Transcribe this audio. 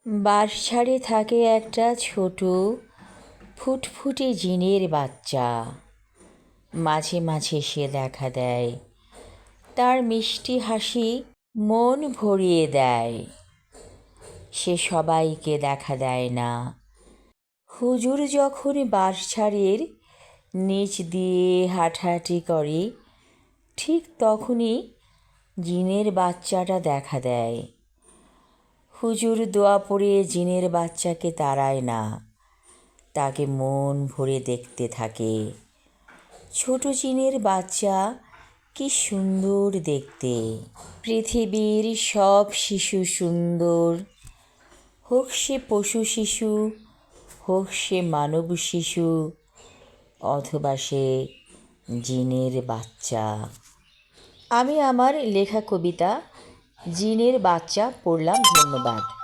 বাঁশঝাড়ে থাকে একটা ছোট ফুটফুটে জিনের বাচ্চা। মাঝে মাঝে সে দেখা দেয়, তার মিষ্টি হাসি মন ভরিয়ে দেয়। সে সবাইকে দেখা দেয় না। হুজুর যখন বাঁশঝাড়ের নিচ দিয়ে হাঁটাহাঁটি করে, ঠিক তখনই জিনের বাচ্চাটা দেখা দেয়। হুজুর দোয়া পড়ে জিনের বাচ্চাকে তাড়ায় না, তাকে মন ভরে দেখতে থাকে। ছোট জিনের বাচ্চা কি সুন্দর দেখতে! পৃথিবীর সব শিশু সুন্দর, হোক সে পশু শিশু, হোক সে মানব শিশু, অথবা সে জিনের বাচ্চা। আমি আমার লেখা কবিতা জিনের বাচ্চা পড়লাম। ধন্যবাদ।